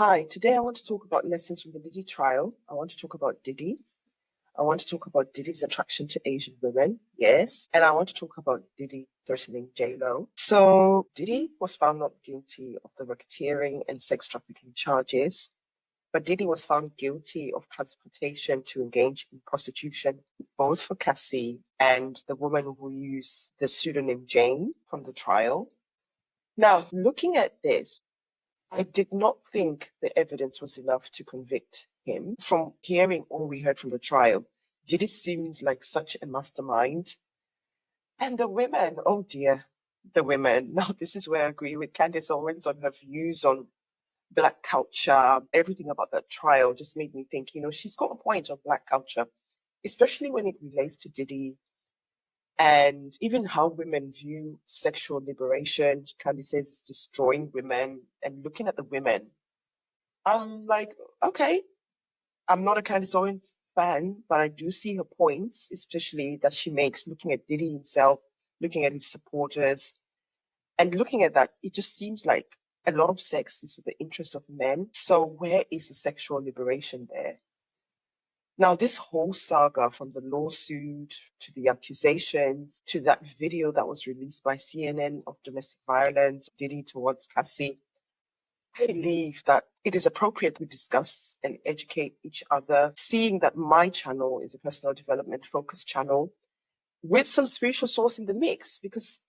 Hi, today I want to talk about lessons from the Diddy trial. I want to talk about Diddy. I want to talk about Diddy's attraction to Asian women. Yes. And I want to talk about Diddy threatening J-Lo. So Diddy was found not guilty of the racketeering and sex trafficking charges, but Diddy was found guilty of transportation to engage in prostitution, both for Cassie and the woman who used the pseudonym Jane from the trial. Now, looking at this, I did not think the evidence was enough to convict him. From hearing all we heard from the trial, Diddy seems like such a mastermind. And the women, oh dear, the women. Now, this is where I agree with Candace Owens on her views on Black culture. Everything about that trial just made me think, she's got a point on Black culture, especially when it relates to Diddy and even how women view sexual liberation. Candace says it's destroying women, and looking at the women, I'm like, okay, I'm not a Candace Owens fan, but I do see her points, especially that she makes looking at Diddy himself, looking at his supporters, and looking at that, it just seems like a lot of sex is for the interest of men. So where is the sexual liberation there? Now, this whole saga from the lawsuit to the accusations to that video that was released by CNN of domestic violence, Diddy towards Cassie, I believe that it is appropriate we discuss and educate each other, seeing that my channel is a personal development focused channel with some spiritual source in the mix. Because,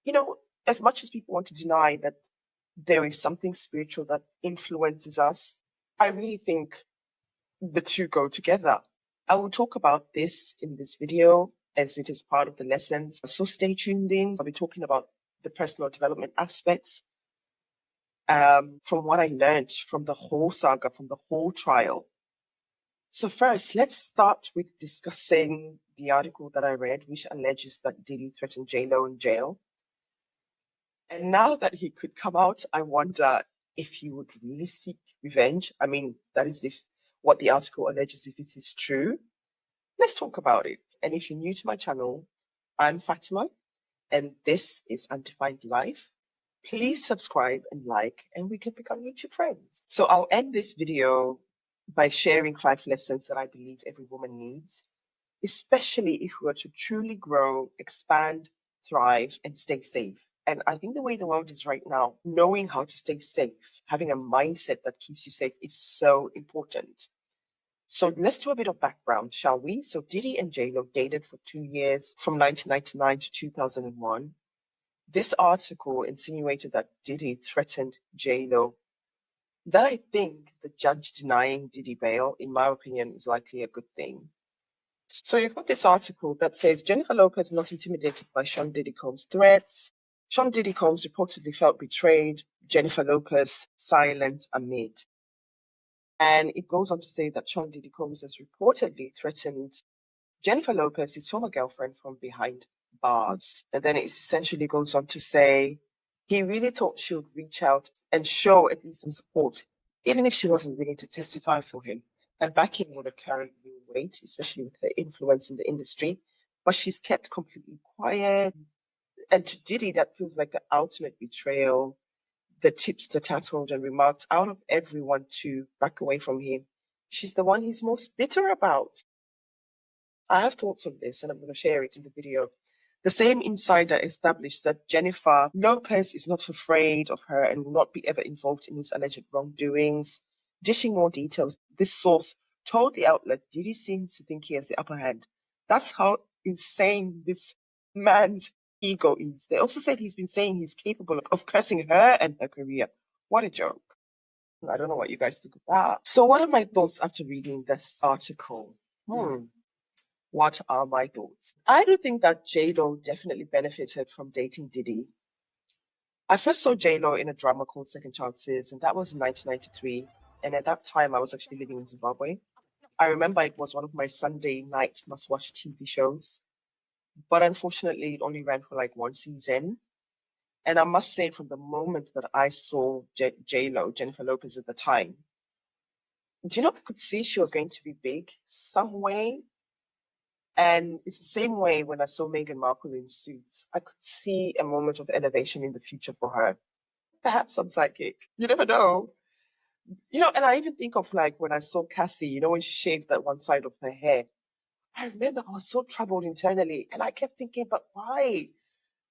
as much as people want to deny that there is something spiritual that influences us, I really think the two go together. I will talk about this in this video as it is part of the lessons. So stay tuned in. I'll be talking about the personal development aspects from what I learned from the whole saga, from the whole trial. So first, let's start with discussing the article that I read, which alleges that Diddy threatened J-Lo in jail. And now that he could come out, I wonder if he would really seek revenge. I mean, that is if what the article alleges, if it is true. Let's talk about it. And if you're new to my channel, I'm Fatima, and this is Undefined Life. Please subscribe and like, and we can become YouTube friends. So I'll end this video by sharing 5 lessons that I believe every woman needs, especially if we are to truly grow, expand, thrive, and stay safe. And I think the way the world is right now, knowing how to stay safe, having a mindset that keeps you safe is so important. So let's do a bit of background, shall we? So Diddy and J-Lo dated for 2 years, from 1999 to 2001. This article insinuated that Diddy threatened J-Lo. That I think the judge denying Diddy bail, in my opinion, is likely a good thing. So you've got this article that says Jennifer Lopez not intimidated by Sean Diddy Combs' threats. Sean Diddy Combs reportedly felt betrayed. Jennifer Lopez silent amid. And it goes on to say that Sean Diddy Combs has reportedly threatened Jennifer Lopez, his former girlfriend, from behind bars. And then it essentially goes on to say he really thought she would reach out and show at least some support, even if she wasn't willing to testify for him. And backing would have carried real weight, especially with her influence in the industry. But she's kept completely quiet. And to Diddy, that feels like the ultimate betrayal. The tipster tattled and remarked, out of everyone to back away from him, she's the one he's most bitter about. I have thoughts on this and I'm going to share it in the video. The same insider established that Jennifer Lopez is not afraid of her and will not be ever involved in his alleged wrongdoings. Dishing more details, this source told the outlet Diddy seems to think he has the upper hand. That's how insane this man's ego is. They also said he's been saying he's capable of cursing her and her career. What a joke. I don't know what you guys think of that. So what are my thoughts after reading this article? What are my thoughts? I do think that J-Lo definitely benefited from dating Diddy. I first saw J-Lo in a drama called Second Chances, and that was in 1993. And at that time, I was actually living in Zimbabwe. I remember it was one of my Sunday night must-watch TV shows. But unfortunately, it only ran for like 1 season. And I must say, from the moment that I saw J-Lo, Jennifer Lopez at the time, do you know, I could see she was going to be big some way. And it's the same way when I saw Meghan Markle in Suits. I could see a moment of elevation in the future for her. Perhaps I'm psychic. You never know. And I even think of like when I saw Cassie, when she shaved that one side of her hair. I remember I was so troubled internally and I kept thinking, but why?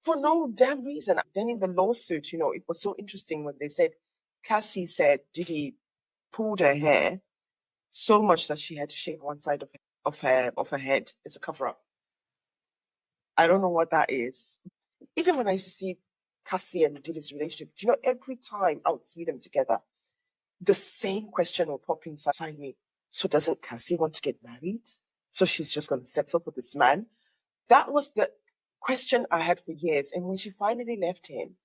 For no damn reason. Then in the lawsuit, it was so interesting when they said Cassie said Diddy pulled her hair so much that she had to shave one side of her head as a cover up. I don't know what that is. Even when I used to see Cassie and Diddy's relationship, every time I would see them together, the same question will pop inside me. So doesn't Cassie want to get married? So she's just going to settle for this man? That was the question I had for years. And when she finally left him,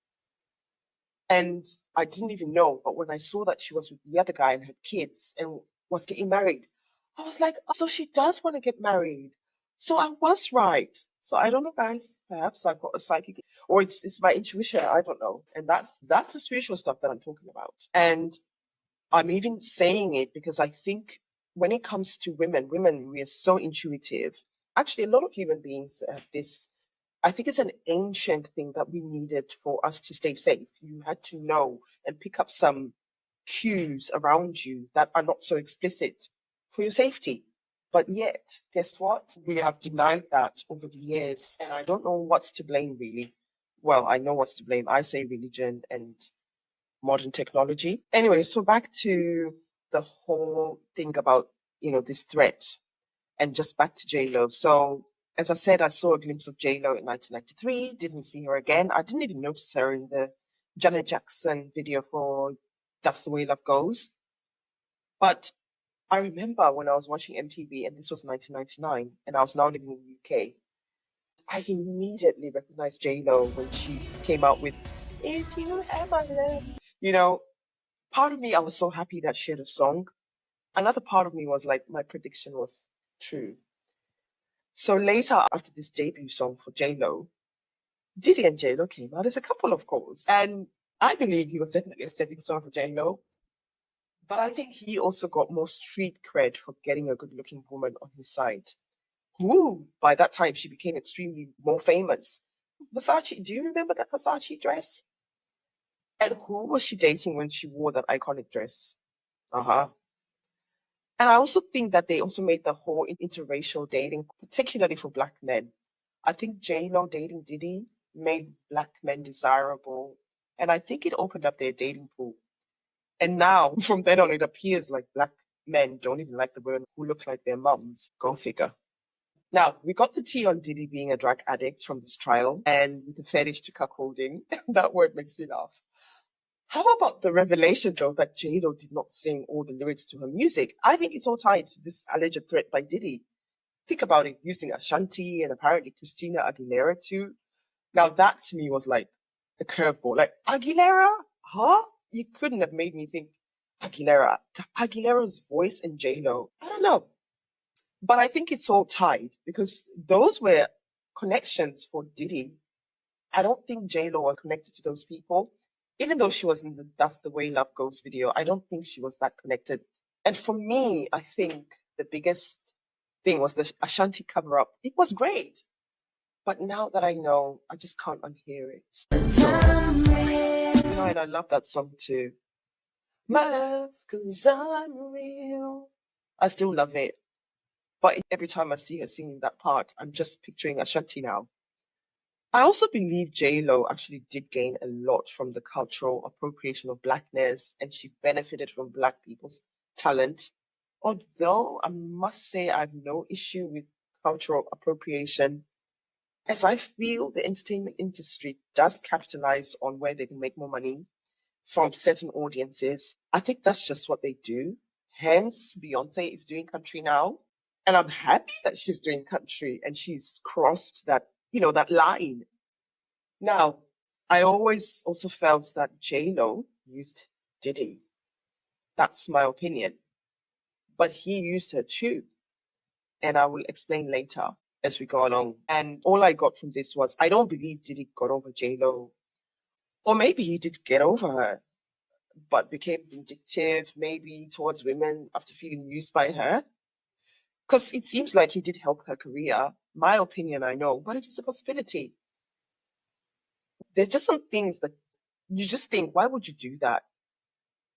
and I didn't even know, but when I saw that she was with the other guy and had kids and was getting married, I was like, oh, so she does want to get married. So I was right. So I don't know, guys. Perhaps I've got a psychic, or it's my intuition. I don't know. And that's the spiritual stuff that I'm talking about. And I'm even saying it because I think when it comes to women, we are so intuitive. Actually, a lot of human beings have this. I think it's an ancient thing that we needed for us to stay safe. You had to know and pick up some cues around you that are not so explicit for your safety. But yet, guess what? We have denied that over the years. And I don't know what's to blame, really. Well, I know what's to blame. I say religion and modern technology. Anyway, so back to the whole thing about, this threat and just back to J-Lo. So as I said, I saw a glimpse of J-Lo in 1993, didn't see her again. I didn't even notice her in the Janet Jackson video for That's the Way Love Goes. But I remember when I was watching MTV, and this was 1999, and I was now living in the UK, I immediately recognized J-Lo when she came out with If You Ever Love. Part of me, I was so happy that she had a song. Another part of me was like, my prediction was true. So later, after this debut song for J-Lo, Diddy and J-Lo came out as a couple, of course. And I believe he was definitely a stepping stone for J-Lo. But I think he also got more street cred for getting a good-looking woman on his side. Who, by that time, she became extremely more famous. Versace, do you remember that Versace dress? And who was she dating when she wore that iconic dress? Uh-huh. And I also think that they also made the whole interracial dating, particularly for black men. I think J-Lo dating Diddy made black men desirable. And I think it opened up their dating pool. And now, from then on, it appears like black men don't even like the women who look like their mums. Go figure. Now, we got the tea on Diddy being a drug addict from this trial and with a fetish to cuckolding. That word makes me laugh. How about the revelation, though, that J-Lo did not sing all the lyrics to her music? I think it's all tied to this alleged threat by Diddy. Think about it, using Ashanti and apparently Christina Aguilera too. Now that to me was like a curveball. Like, Aguilera? Huh? You couldn't have made me think Aguilera. Aguilera's voice and J-Lo. I don't know. But I think it's all tied because those were connections for Diddy. I don't think J-Lo was connected to those people. Even though she was in the That's the Way Love Goes video, I don't think she was that connected. And for me, I think the biggest thing was the Ashanti cover up. It was great. But now that I know, I just can't unhear it. And I love that song too. My love, 'cause I'm real. I still love it. But every time I see her singing that part, I'm just picturing Ashanti now. I also believe J-Lo actually did gain a lot from the cultural appropriation of blackness, and she benefited from black people's talent. Although I must say I have no issue with cultural appropriation, as I feel the entertainment industry does capitalize on where they can make more money from certain audiences. I think that's just what they do. Hence, Beyonce is doing country now. And I'm happy that she's doing country and she's crossed that line. Now, I always also felt that J-Lo used Diddy. That's my opinion. But he used her too. And I will explain later as we go along. And all I got from this was I don't believe Diddy got over J-Lo. Or maybe he did get over her, but became vindictive maybe towards women after feeling used by her. Because it seems like he did help her career. My opinion, I know, but it is a possibility. There's just some things that you just think, why would you do that?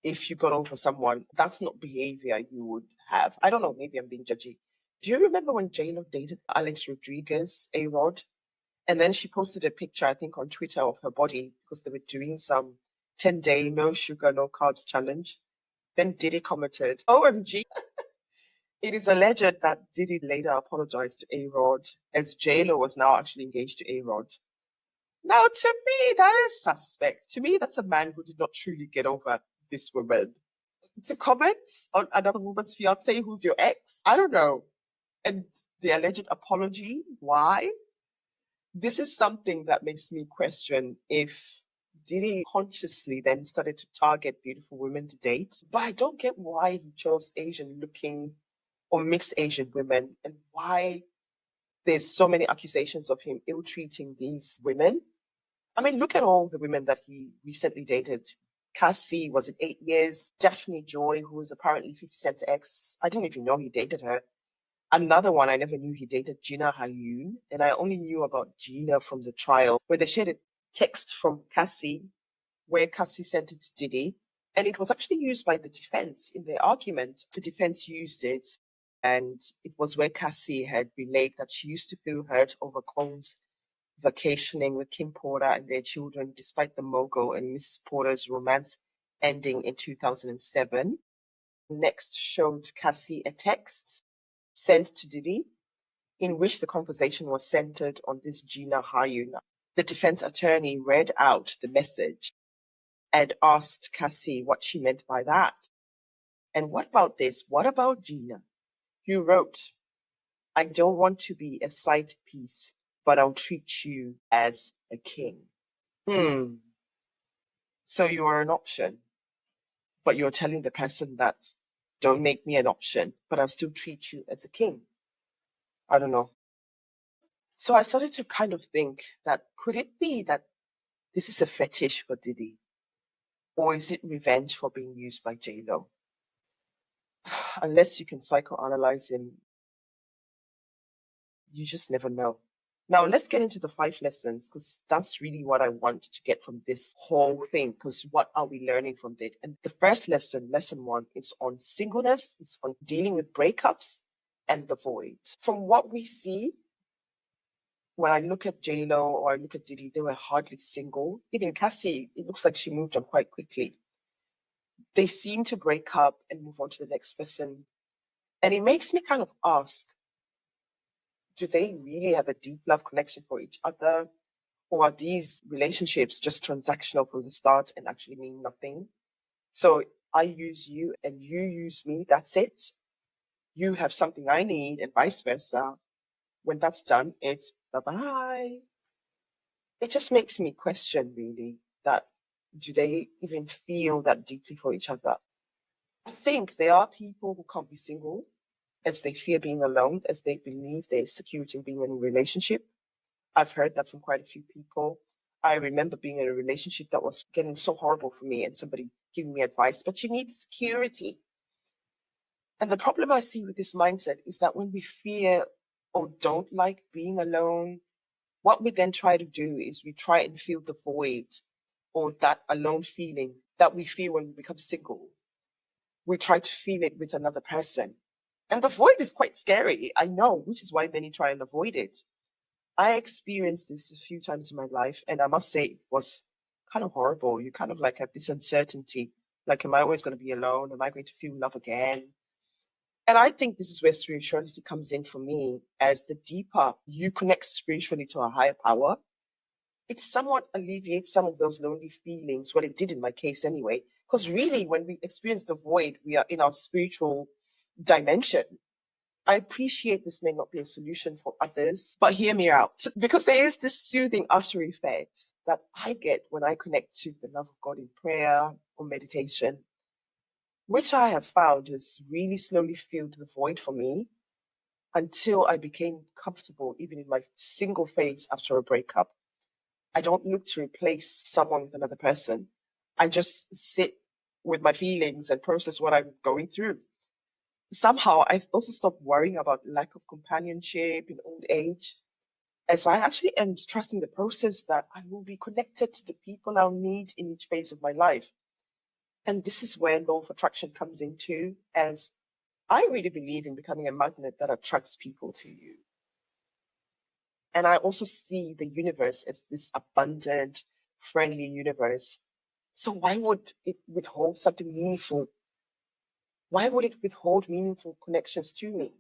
if you got over someone. That's not behavior you would have. I don't know, maybe I'm being judgy. Do you remember when J-Lo dated Alex Rodriguez, A-Rod? And then she posted a picture, I think, on Twitter of her body because they were doing some 10-day no sugar, no carbs challenge. Then Diddy commented, OMG. It is alleged that Diddy later apologized to A-Rod as J-Lo was now actually engaged to A-Rod. Now, to me, that is suspect. To me, that's a man who did not truly get over this woman. To comment on another woman's fiance who's your ex, I don't know. And the alleged apology, why? This is something that makes me question if Diddy consciously then started to target beautiful women to date. But I don't get why he chose Asian looking or mixed Asian women and why there's so many accusations of him ill treating these women. I mean, look at all the women that he recently dated. Cassie was it 8 years? Daphne Joy, who was apparently 50 Cent's ex. I didn't even know he dated her. Another one I never knew he dated, Gina Hayun, and I only knew about Gina from the trial, where they shared a text from Cassie, where Cassie sent it to Diddy, and it was actually used by the defense in their argument. The defense used it, and it was where Cassie had relayed that she used to feel hurt over Combs vacationing with Kim Porter and their children, despite the mogul and Mrs. Porter's romance ending in 2007. Next showed Cassie a text sent to Diddy, in which the conversation was centered on this Gina Hayun. The defense attorney read out the message and asked Cassie what she meant by that. And what about this? What about Gina? You wrote, I don't want to be a side piece, but I'll treat you as a king. So you are an option, but you're telling the person that don't make me an option, but I'll still treat you as a king. I don't know. So I started to kind of think that could it be that this is a fetish for Diddy? Or is it revenge for being used by J-Lo? Unless you can psychoanalyze him, you just never know. Now, let's get into the 5 lessons because that's really what I want to get from this whole thing. Because what are we learning from it? And the first lesson, lesson 1, is on singleness. It's on dealing with breakups and the void. From what we see, when I look at J-Lo or I look at Diddy, they were hardly single. Even Cassie, it looks like she moved on quite quickly. They seem to break up and move on to the next person. And it makes me kind of ask, do they really have a deep love connection for each other? Or are these relationships just transactional from the start and actually mean nothing? So I use you and you use me, that's it. You have something I need and vice versa. When that's done, it's bye-bye. It just makes me question really that do they even feel that deeply for each other? I think there are people who can't be single as they fear being alone, as they believe they're secure in being in a relationship. I've heard that from quite a few people. I remember being in a relationship that was getting so horrible for me and somebody giving me advice, but you need security. And the problem I see with this mindset is that when we fear or don't like being alone, what we then try to do is we try and fill the void or that alone feeling that we feel when we become single. We try to feel it with another person. And the void is quite scary, I know, which is why many try and avoid it. I experienced this a few times in my life, and I must say it was kind of horrible. You kind of like have this uncertainty. Like, am I always going to be alone? Am I going to feel love again? And I think this is where spirituality comes in for me, as the deeper you connect spiritually to a higher power, it somewhat alleviates some of those lonely feelings. Well, it did in my case anyway. Because really, when we experience the void, we are in our spiritual dimension. I appreciate this may not be a solution for others, but hear me out. Because there is this soothing after effect that I get when I connect to the love of God in prayer or meditation, which I have found has really slowly filled the void for me until I became comfortable, even in my single phase after a breakup. I don't look to replace someone with another person. I just sit with my feelings and process what I'm going through. Somehow, I also stopped worrying about lack of companionship in old age, as I actually am trusting the process that I will be connected to the people I'll need in each phase of my life. And this is where law of attraction comes into, as I really believe in becoming a magnet that attracts people to you. And I also see the universe as this abundant, friendly universe. So why would it withhold something meaningful? Why would it withhold meaningful connections to me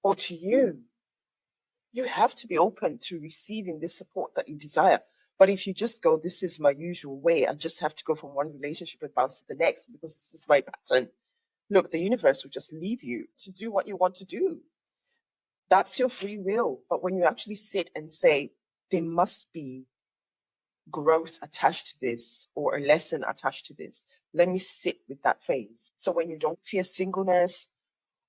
or to you? You have to be open to receiving the support that you desire. But if you just go, this is my usual way, I just have to go from one relationship and bounce to the next because this is my pattern. Look, the universe will just leave you to do what you want to do. That's your free will. But when you actually sit and say, there must be growth attached to this or a lesson attached to this, let me sit with that phase. So when you don't fear singleness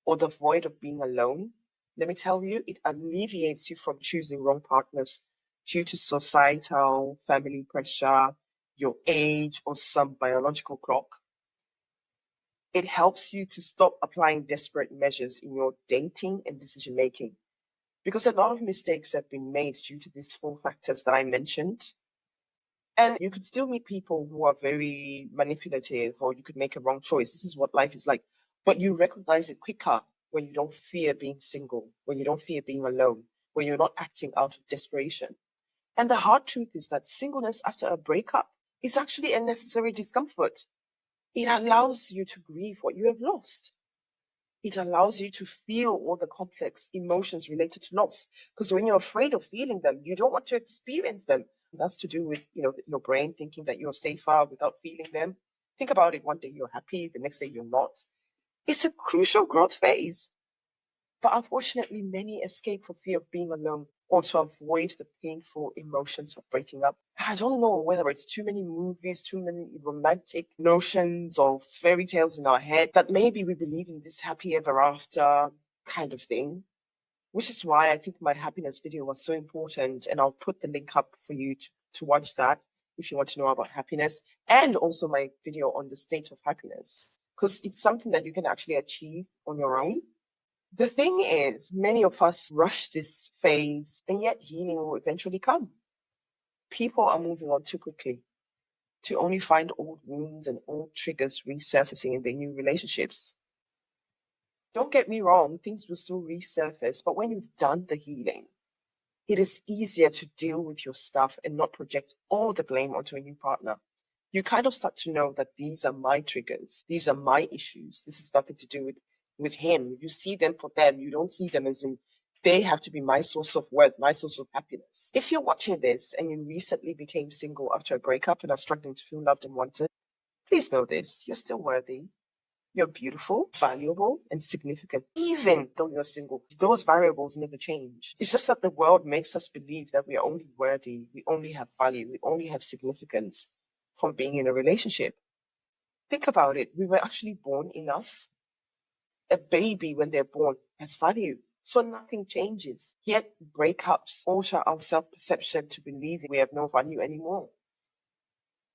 or the void of being alone, let me tell you, it alleviates you from choosing wrong partners due to societal, family pressure, your age, or some biological clock. It helps you to stop applying desperate measures in your dating and decision making. Because a lot of mistakes have been made due to these four factors that I mentioned. And you could still meet people who are very manipulative, or you could make a wrong choice. This is what life is like. But you recognize it quicker when you don't fear being single, when you don't fear being alone, when you're not acting out of desperation. And the hard truth is that singleness after a breakup is actually a necessary discomfort. It allows you to grieve what you have lost. It allows you to feel all the complex emotions related to loss. Because when you're afraid of feeling them, you don't want to experience them. That's to do with, your brain thinking that you're safer without feeling them. Think about it. One day you're happy, the next day you're not. It's a crucial growth phase. But unfortunately, many escape for fear of being alone or to avoid the painful emotions of breaking up. I don't know whether it's too many movies, too many romantic notions of fairy tales in our head that maybe we believe in this happy ever after kind of thing, which is why I think my happiness video was so important. And I'll put the link up for you to watch that if you want to know about happiness, and also my video on the state of happiness, because it's something that you can actually achieve on your own. The thing is, many of us rush this phase, and yet healing will eventually come. People are moving on too quickly to only find old wounds and old triggers resurfacing in their new relationships. Don't get me wrong, things will still resurface, but when you've done the healing, it is easier to deal with your stuff and not project all the blame onto a new partner. You kind of start to know that these are my triggers, these are my issues, this is nothing to do with him. You see them for them, you don't see them as in they have to be my source of worth, my source of happiness. If you're watching this and you recently became single after a breakup and are struggling to feel loved and wanted, please know this, you're still worthy. You're beautiful, valuable, and significant, even though you're single. Those variables never change. It's just that the world makes us believe that we are only worthy, we only have value, we only have significance from being in a relationship. Think about it. We were actually born enough. A baby, when they're born, has value. So nothing changes. Yet breakups alter our self-perception to believe we have no value anymore.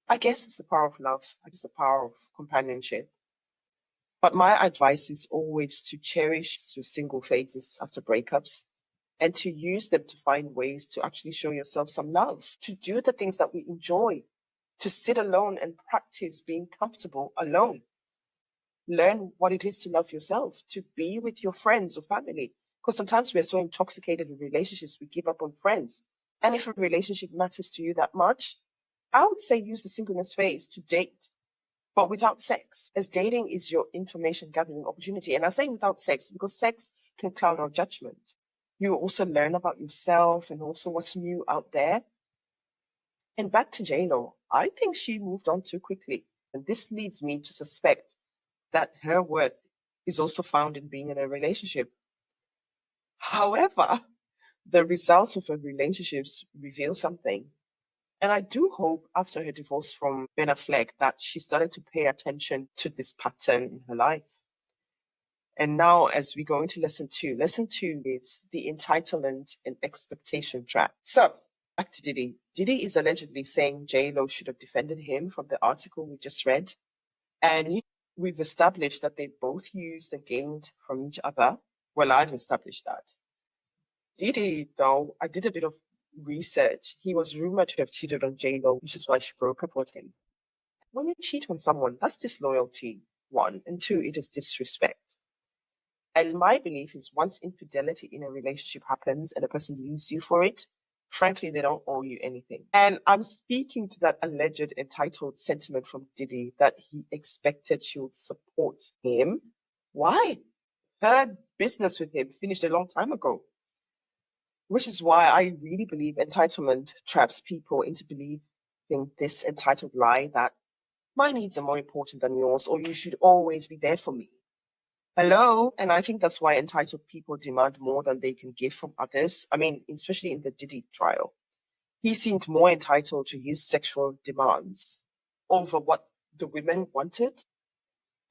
I guess it's the power of love. It's the power of companionship. But my advice is always to cherish your single phases after breakups and to use them to find ways to actually show yourself some love, to do the things that we enjoy, to sit alone and practice being comfortable alone. Learn what it is to love yourself, to be with your friends or family. Because sometimes we're so intoxicated with relationships, we give up on friends. And if a relationship matters to you that much, I would say use the singleness phase to date, but without sex, as dating is your information gathering opportunity. And I say without sex because sex can cloud our judgment. You also learn about yourself and also what's new out there. And back to J-Lo, I think she moved on too quickly. And this leads me to suspect that her worth is also found in being in a relationship. However, the results of her relationships reveal something. And I do hope after her divorce from Ben Affleck that she started to pay attention to this pattern in her life. And now, as we go into lesson two is the entitlement and expectation trap. So, back to Diddy. Diddy is allegedly saying J-Lo should have defended him from the article we just read. And we've established that they both used and gained from each other. Well, I've established that. Diddy, though, I did a bit of research. He was rumored to have cheated on J-Lo, which is why she broke up with him. When you cheat on someone, that's disloyalty, one. And two, it is disrespect. And my belief is once infidelity in a relationship happens and a person leaves you for it, frankly, they don't owe you anything. And I'm speaking to that alleged entitled sentiment from Diddy that he expected she would support him. Why? Her business with him finished a long time ago. Which is why I really believe entitlement traps people into believing this entitled lie that my needs are more important than yours, or you should always be there for me. Hello? And I think that's why entitled people demand more than they can give from others. I mean, especially in the Diddy trial. He seemed more entitled to his sexual demands over what the women wanted.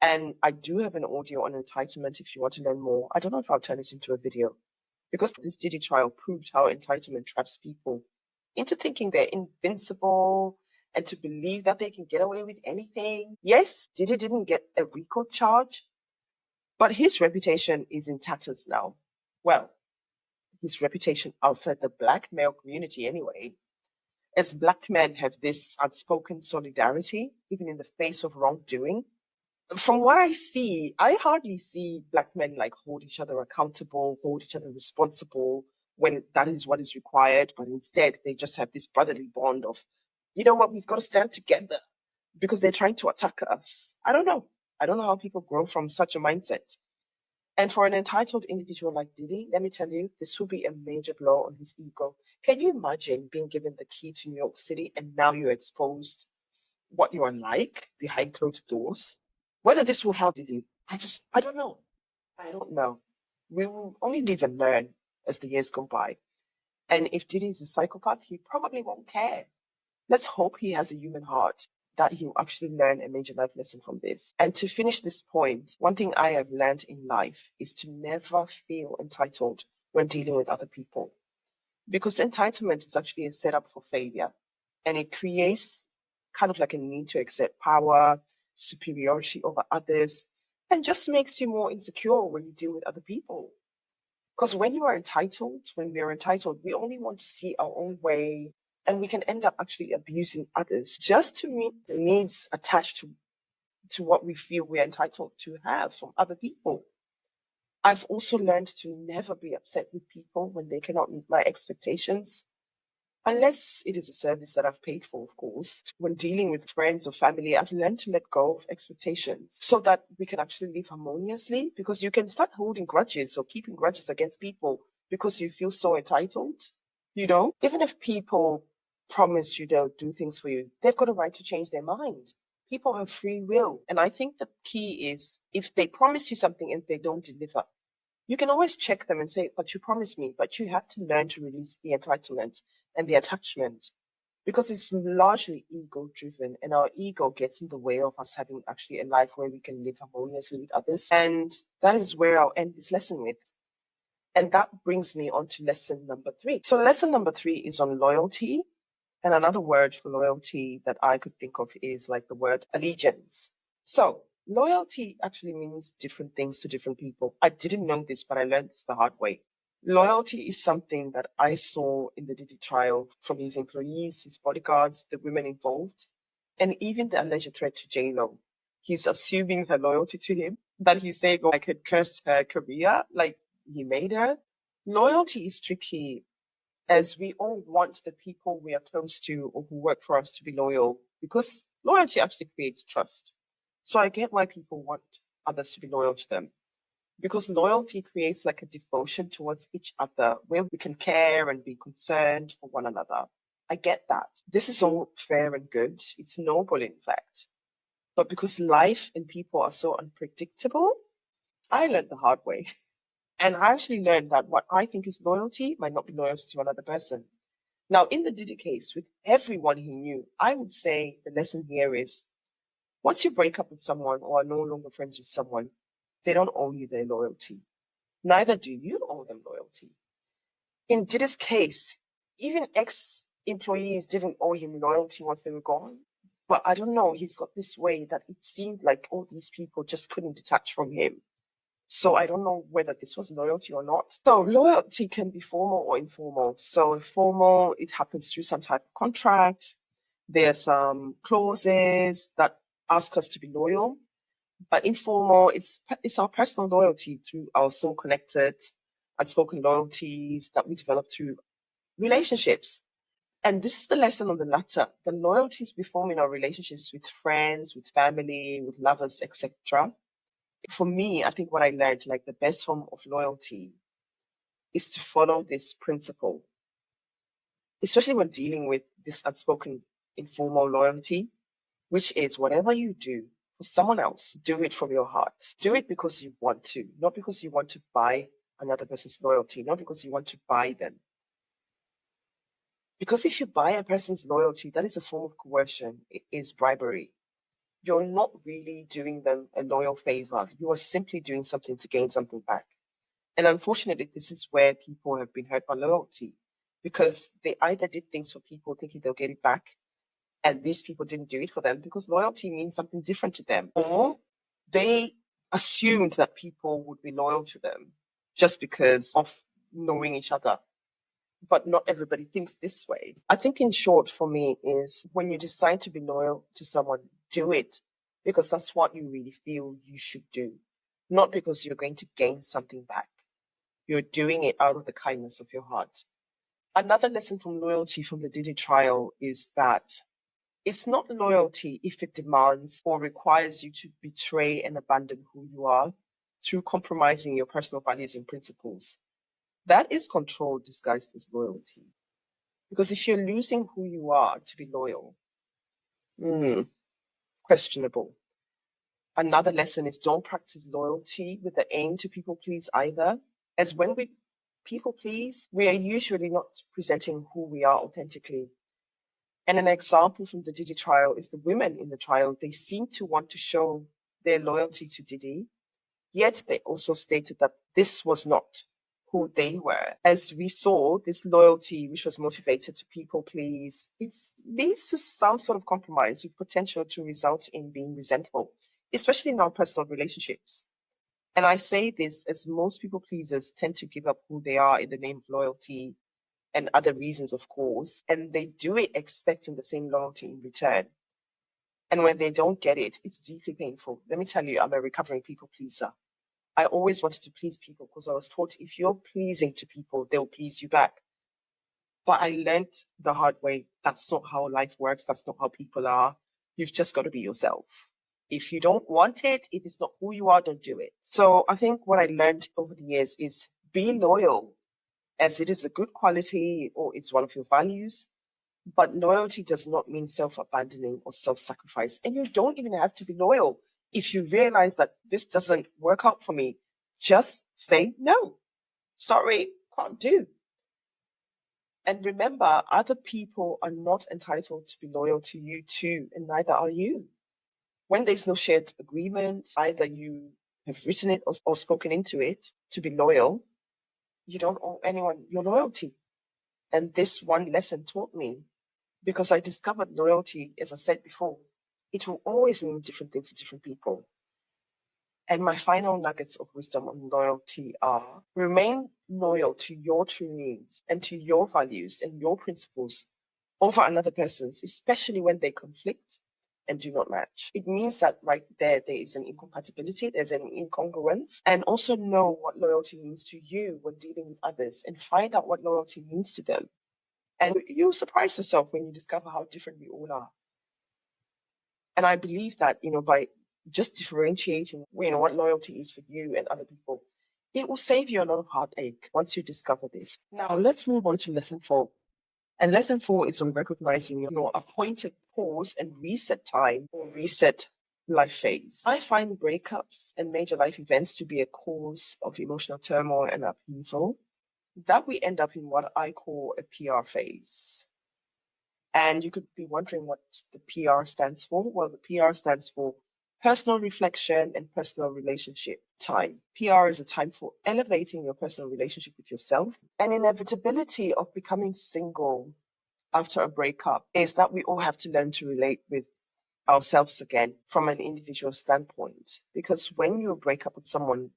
And I do have an audio on entitlement if you want to learn more. I don't know if I'll turn it into a video. Because this Diddy trial proved how entitlement traps people into thinking they're invincible and to believe that they can get away with anything. Yes, Diddy didn't get a RICO charge, but his reputation is in tatters now. Well, his reputation outside the black male community anyway. As black men have this unspoken solidarity, even in the face of wrongdoing. From what I see, I hardly see black men like hold each other accountable, hold each other responsible when that is what is required. But instead, they just have this brotherly bond of, you know what, we've got to stand together because they're trying to attack us. I don't know. I don't know how people grow from such a mindset. And for an entitled individual like Diddy, let me tell you, this will be a major blow on his ego. Can you imagine being given the key to New York City and now you're exposed what you are like behind closed doors? Whether this will help Diddy, I don't know. I don't know. We will only live and learn as the years go by. And if Diddy is a psychopath, he probably won't care. Let's hope he has a human heart, that he'll actually learn a major life lesson from this. And to finish this point, one thing I have learned in life is to never feel entitled when dealing with other people. Because entitlement is actually a setup for failure. And it creates kind of like a need to accept power, superiority over others, and just makes you more insecure when you deal with other people. Because when we are entitled, we only want to see our own way, and we can end up actually abusing others just to meet the needs attached to what we feel we're entitled to have from other people. I've also learned to never be upset with people when they cannot meet my expectations. Unless it is a service that I've paid for, of course. When dealing with friends or family, I've learned to let go of expectations so that we can actually live harmoniously, because you can start holding grudges or keeping grudges against people because you feel so entitled. You know, even if people promise you they'll do things for you, they've got a right to change their mind. People have free will. And I think the key is if they promise you something and they don't deliver, you can always check them and say, but you promised me, but you have to learn to release the entitlement and the attachment, because it's largely ego driven and our ego gets in the way of us having actually a life where we can live harmoniously with others. And that is where I'll end this lesson with. And that brings me on to lesson number 3. So lesson number 3 is on loyalty. And another word for loyalty that I could think of is like the word allegiance. So loyalty actually means different things to different people. I didn't know this, but I learned this the hard way. Loyalty is something that I saw in the Diddy trial from his employees, his bodyguards, the women involved, and even the alleged threat to J-Lo. He's assuming her loyalty to him, that he's saying, oh, I could curse her career, like he made her. Loyalty is tricky, as we all want the people we are close to or who work for us to be loyal, because loyalty actually creates trust. So I get why people want others to be loyal to them, because loyalty creates like a devotion towards each other where we can care and be concerned for one another. I get that. This is all fair and good. It's noble, in fact. But because life and people are so unpredictable, I learned the hard way. And I actually learned that what I think is loyalty might not be loyalty to another person. Now, in the Diddy case, with everyone he knew, I would say the lesson here is once you break up with someone or are no longer friends with someone, they don't owe you their loyalty. Neither do you owe them loyalty. In Diddy's case, even ex-employees didn't owe him loyalty once they were gone. But I don't know, he's got this way that it seemed like all these people just couldn't detach from him. So I don't know whether this was loyalty or not. So loyalty can be formal or informal. So formal, it happens through some type of contract. There are some clauses that ask us to be loyal, but informal, it's our personal loyalty through our soul-connected, unspoken loyalties that we develop through relationships. And this is the lesson on the latter. The loyalties we form in our relationships with friends, with family, with lovers, etc. For me, I think what I learned, like the best form of loyalty, is to follow this principle, especially when dealing with this unspoken informal loyalty, which is whatever you do for someone else, do it from your heart. Do it because you want to, not because you want to buy another person's loyalty, not because you want to buy them. Because if you buy a person's loyalty, that is a form of coercion. It is bribery. You're not really doing them a loyal favor. You are simply doing something to gain something back. And unfortunately, this is where people have been hurt by loyalty, because they either did things for people thinking they'll get it back, and these people didn't do it for them because loyalty means something different to them, or they assumed that people would be loyal to them just because of knowing each other. But not everybody thinks this way. I think, in short, for me, is when you decide to be loyal to someone, do it because that's what you really feel you should do, not because you're going to gain something back. You're doing it out of the kindness of your heart. Another lesson from loyalty from the Diddy trial is that it's not loyalty if it demands or requires you to betray and abandon who you are through compromising your personal values and principles. That is control disguised as loyalty. Because if you're losing who you are to be loyal, questionable. Another lesson is don't practice loyalty with the aim to people please either. As when we people please, we are usually not presenting who we are authentically. And an example from the Diddy trial is the women in the trial. They seem to want to show their loyalty to Diddy, yet they also stated that this was not who they were. As we saw, this loyalty, which was motivated to people please, it leads to some sort of compromise with potential to result in being resentful, especially in our personal relationships. And I say this as most people pleasers tend to give up who they are in the name of loyalty and other reasons, of course, and they do it expecting the same loyalty in return. And when they don't get it, it's deeply painful. Let me tell you, I'm a recovering people pleaser. I always wanted to please people because I was taught if you're pleasing to people, they'll please you back. But I learned the hard way. That's not how life works. That's not how people are. You've just got to be yourself. If you don't want it, if it's not who you are, don't do it. So I think what I learned over the years is be loyal, as it is a good quality or it's one of your values. But loyalty does not mean self-abandoning or self-sacrifice. And you don't even have to be loyal. If you realize that this doesn't work out for me, just say no. Sorry, can't do. And remember, other people are not entitled to be loyal to you too, and neither are you. When there's no shared agreement, either you have written it or spoken into it to be loyal, you don't owe anyone your loyalty. And this one lesson taught me, because I discovered loyalty, as I said before, it will always mean different things to different people. And my final nuggets of wisdom on loyalty are: remain loyal to your true needs and to your values and your principles over another person's, especially when they conflict and do not match. It means that right there is an incompatibility, there's an incongruence. And also know what loyalty means to you when dealing with others, and find out what loyalty means to them. And you'll surprise yourself when you discover how different we all are. And I believe that, by just differentiating, what loyalty is for you and other people, it will save you a lot of heartache once you discover this. Now, let's move on to lesson 4. And lesson 4 is on recognizing your appointed pause and reset time or reset life phase. I find breakups and major life events to be a cause of emotional turmoil and upheaval, that we end up in what I call a PR phase. And you could be wondering what the PR stands for. Well, the PR stands for personal reflection and personal relationship time. PR is a time for elevating your personal relationship with yourself. An inevitability of becoming single after a breakup is that we all have to learn to relate with ourselves again from an individual standpoint. Because when you break up with someone,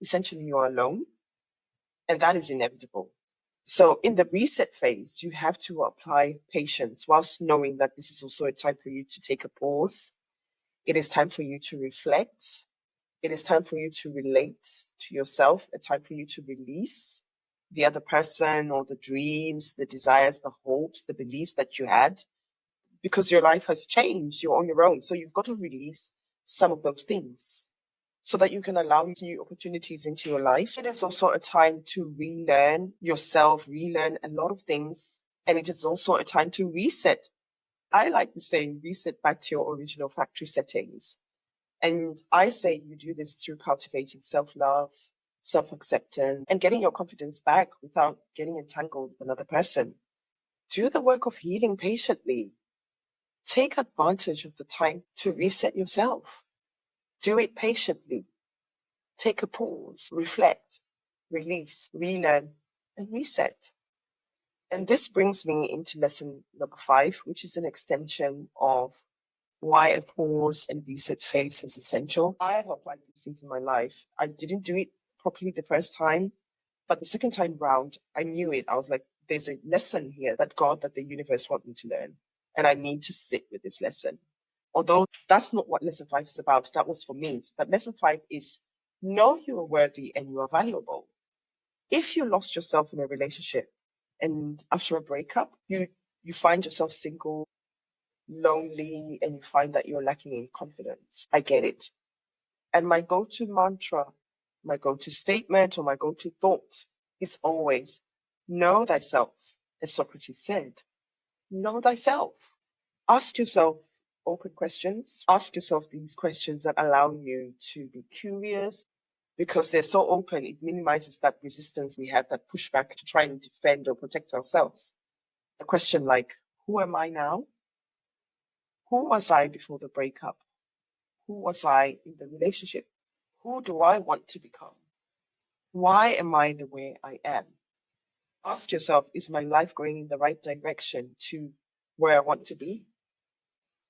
essentially you're alone, and that is inevitable. So in the reset phase, you have to apply patience whilst knowing that this is also a time for you to take a pause. It is time for you to reflect. It is time for you to relate to yourself, a time for you to release the other person or the dreams, the desires, the hopes, the beliefs that you had, because your life has changed. You're on your own. So you've got to release some of those things so that you can allow new opportunities into your life. It is also a time to relearn yourself, relearn a lot of things. And it is also a time to reset. I like the saying, reset back to your original factory settings. And I say you do this through cultivating self-love, self-acceptance, and getting your confidence back without getting entangled with another person. Do the work of healing patiently. Take advantage of the time to reset yourself. Do it patiently. Take a pause, reflect, release, relearn, and reset. And this brings me into lesson number 5, which is an extension of why a pause and reset phase is essential. I have applied these things in my life. I didn't do it properly the first time, but the second time round, I knew it. I was like, there's a lesson here that God, that the universe want me to learn. And I need to sit with this lesson. Although that's not what lesson 5 is about. That was for me. But lesson 5 is know you are worthy and you are valuable. If you lost yourself in a relationship and after a breakup, you find yourself single, lonely, and you find that you're lacking in confidence, I get it. And my go-to mantra, my go-to statement, or my go-to thought is always, know thyself, as Socrates said. Know thyself. Ask yourself open questions. Ask yourself these questions that allow you to be curious, because they're so open, it minimizes that resistance we have, that pushback to try and defend or protect ourselves. A question like, who am I now? Who was I before the breakup? Who was I in the relationship? Who do I want to become? Why am I the way I am? Ask yourself, is my life going in the right direction to where I want to be?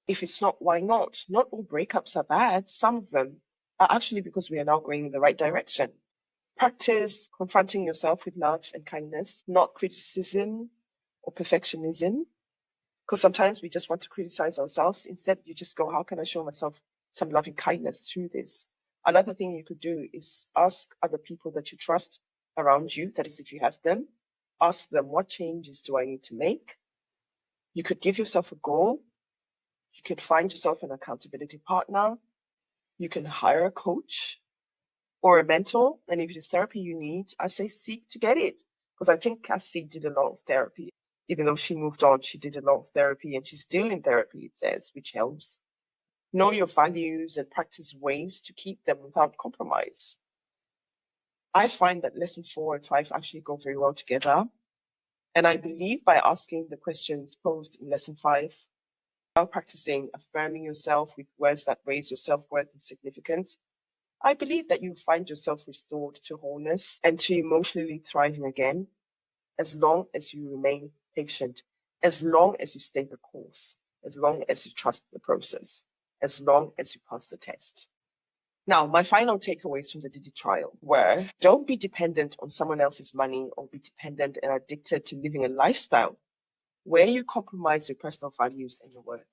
If it's not, why not? Not all breakups are bad. Some of them are actually because we are now going in the right direction. Practice confronting yourself with love and kindness, not criticism or perfectionism. Because sometimes we just want to criticize ourselves. Instead, you just go, how can I show myself some loving kindness through this? Another thing you could do is ask other people that you trust around you, that is, if you have them, ask them, what changes do I need to make? You could give yourself a goal. You could find yourself an accountability partner. You can hire a coach or a mentor. And if it is therapy you need, I say seek to get it. Because I think Cassie did a lot of therapy. Even though she moved on, she did a lot of therapy, and she's still in therapy, it says, which helps. Know your values and practice ways to keep them without compromise. I find that lesson 4 and 5 actually go very well together. And I believe by asking the questions posed in lesson 5, while practicing affirming yourself with words that raise your self-worth and significance, I believe that you find yourself restored to wholeness and to emotionally thriving again, as long as you remain patient, as long as you stay the course, as long as you trust the process, as long as you pass the test. Now, my final takeaways from the Diddy trial were, don't be dependent on someone else's money or be dependent and addicted to living a lifestyle where you compromise your personal values and your worth.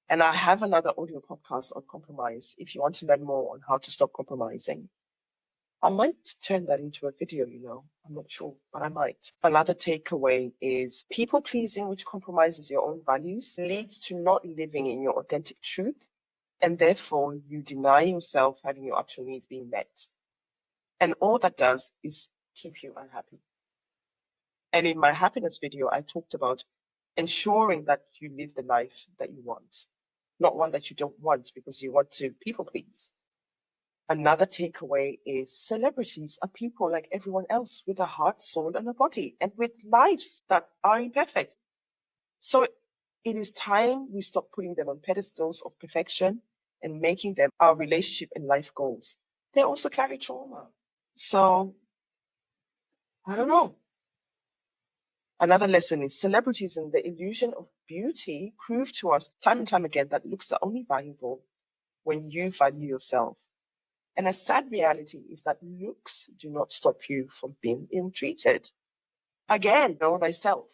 And I have another audio podcast on compromise if you want to learn more on how to stop compromising. I might turn that into a video, I'm not sure, but I might. Another takeaway is people pleasing, which compromises your own values, leads to not living in your authentic truth. And therefore, you deny yourself having your actual needs being met. And all that does is keep you unhappy. And in my happiness video, I talked about ensuring that you live the life that you want, not one that you don't want because you want to people please. Another takeaway is celebrities are people like everyone else with a heart, soul, and a body, and with lives that are imperfect. So it is time we stop putting them on pedestals of perfection and making them our relationship and life goals. They also carry trauma. So, I don't know. Another lesson is celebrities and the illusion of beauty prove to us time and time again that looks are only valuable when you value yourself. And a sad reality is that looks do not stop you from being ill-treated. Again, know thyself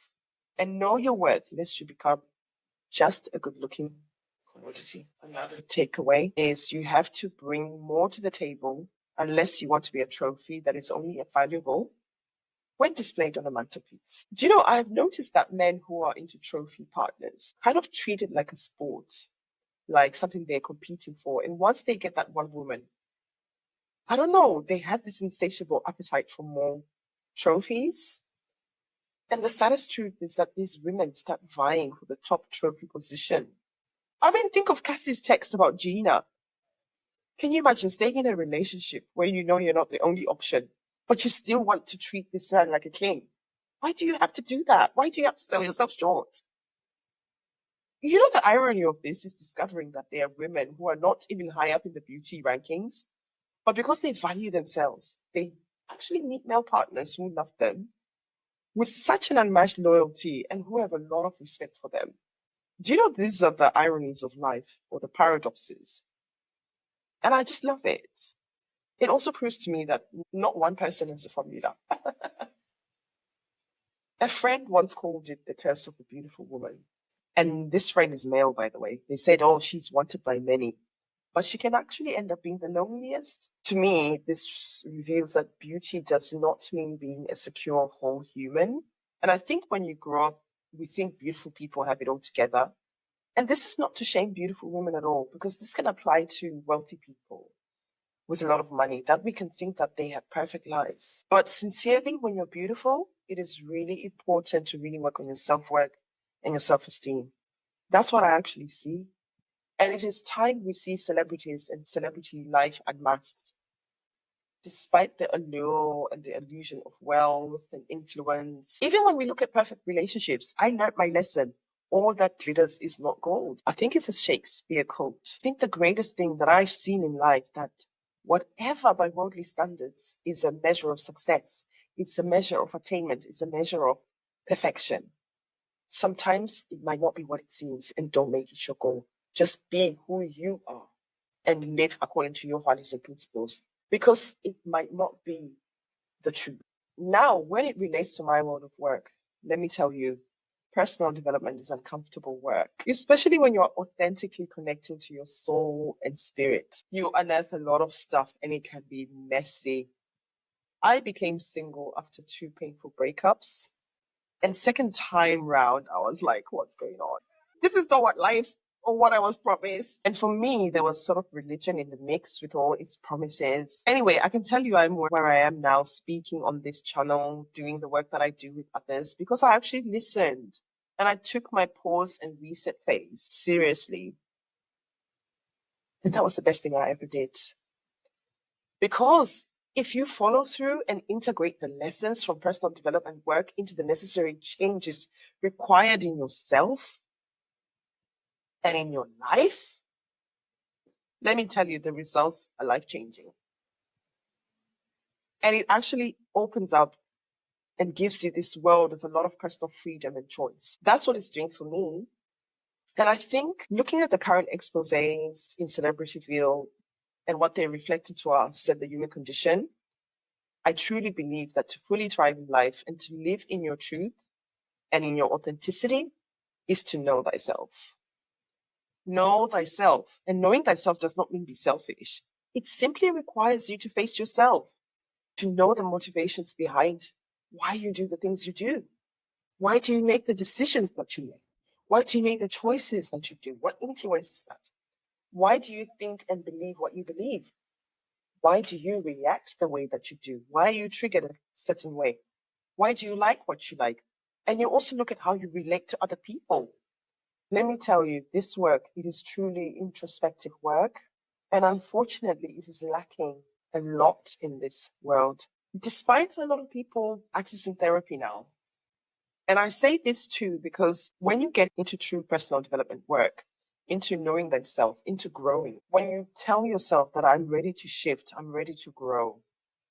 and know your worth, lest you become just a good looking commodity. Another takeaway is you have to bring more to the table unless you want to be a trophy that is only valuable when displayed on a mantelpiece. Do you know, I've noticed that men who are into trophy partners kind of treat it like a sport, like something they're competing for. And once they get that one woman, I don't know, they have this insatiable appetite for more trophies. And the saddest truth is that these women start vying for the top trophy position. I mean, think of Cassie's text about Gina. Can you imagine staying in a relationship where you know you're not the only option, but you still want to treat this man like a king? Why do you have to do that? Why do you have to sell yourself short? You know, the irony of this is discovering that there are women who are not even high up in the beauty rankings, but because they value themselves, they actually meet male partners who love them with such an unmatched loyalty and who have a lot of respect for them. Do you know these are the ironies of life or the paradoxes? And I just love it. It also proves to me that not one person is a formula. A friend once called it the curse of the beautiful woman. And this friend is male, by the way. They said, oh, she's wanted by many, but she can actually end up being the loneliest. To me, this reveals that beauty does not mean being a secure, whole human. And I think when you grow up, we think beautiful people have it all together. And this is not to shame beautiful women at all, because this can apply to wealthy people with a lot of money, that we can think that they have perfect lives. But sincerely, when you're beautiful, it is really important to really work on your self-worth and your self-esteem. That's what I actually see. And it is time we see celebrities and celebrity life unmasked. Despite the allure and the illusion of wealth and influence, even when we look at perfect relationships, I learned my lesson. All that glitters is not gold. I think it's a Shakespeare quote. I think the greatest thing that I've seen in life, that whatever by worldly standards is a measure of success, it's a measure of attainment, it's a measure of perfection. Sometimes it might not be what it seems, and don't make it your goal. Just be who you are and live according to your values and principles, because it might not be the truth. Now, when it relates to my world of work, let me tell you, personal development is uncomfortable work, especially when you're authentically connecting to your soul and spirit. You unearth a lot of stuff and it can be messy. I became single after 2 painful breakups. And second time round, I was like, what's going on? This is not what life or what I was promised. And for me, there was sort of religion in the mix with all its promises. Anyway, I can tell you I'm where I am now, speaking on this channel, doing the work that I do with others, because I actually listened and I took my pause and reset phase seriously. And that was the best thing I ever did. Because if you follow through and integrate the lessons from personal development work into the necessary changes required in yourself and in your life, let me tell you, the results are life-changing. And it actually opens up and gives you this world of a lot of personal freedom and choice. That's what it's doing for me. And I think looking at the current exposés in Celebrityville and what they're reflecting to us and the human condition, I truly believe that to fully thrive in life and to live in your truth and in your authenticity is to know thyself. Know thyself. And knowing thyself does not mean be selfish. It simply requires you to face yourself, to know the motivations behind why you do the things you do. Why do you make the decisions that you make? Why do you make the choices that you do? What influences that? Why do you think and believe what you believe? Why do you react the way that you do? Why are you triggered a certain way? Why do you like what you like? And you also look at how you relate to other people. Let me tell you, this work, it is truly introspective work. And unfortunately, it is lacking a lot in this world, despite a lot of people accessing therapy now. And I say this too, because when you get into true personal development work, into knowing thyself, into growing, when you tell yourself that I'm ready to shift, I'm ready to grow,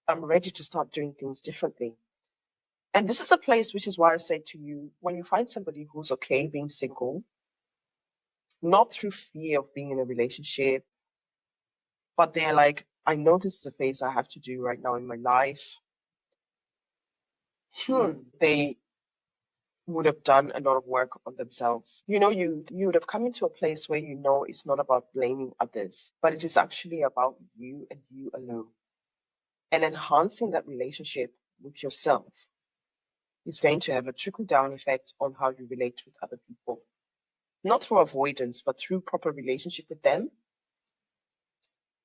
I'm ready to start doing things differently. And this is a place which is why I say to you, when you find somebody who's okay being single, not through fear of being in a relationship, but they're like, I know this is a phase I have to do right now in my life. they would have done a lot of work on themselves. You would have come into a place where it's not about blaming others, but it is actually about you and you alone. And enhancing that relationship with yourself is going to have a trickle-down effect on how you relate with other people. Not through avoidance, but through proper relationship with them.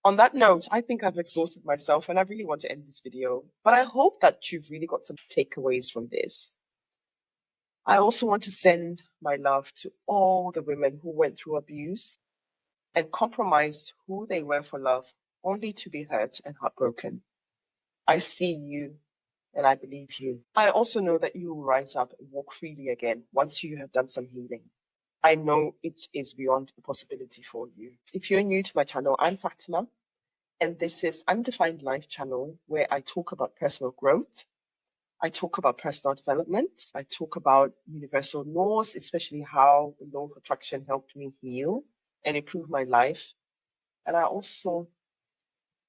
On that note, I think I've exhausted myself and I really want to end this video, but I hope that you've really got some takeaways from this. I also want to send my love to all the women who went through abuse and compromised who they were for love, only to be hurt and heartbroken. I see you and I believe you. I also know that you will rise up and walk freely again once you have done some healing. I know it is beyond a possibility for you. If you're new to my channel, I'm Fatima, and this is Undefined Life channel, where I talk about personal growth. I talk about personal development. I talk about universal laws, especially how the law of attraction helped me heal and improve my life. And I also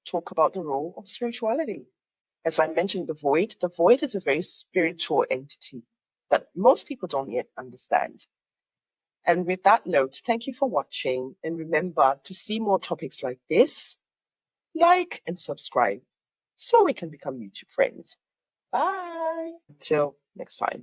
talk about the role of spirituality. As I mentioned, the void is a very spiritual entity that most people don't yet understand. And with that note, thank you for watching. And remember, to see more topics like this, like and subscribe so we can become YouTube friends. Bye. Until next time.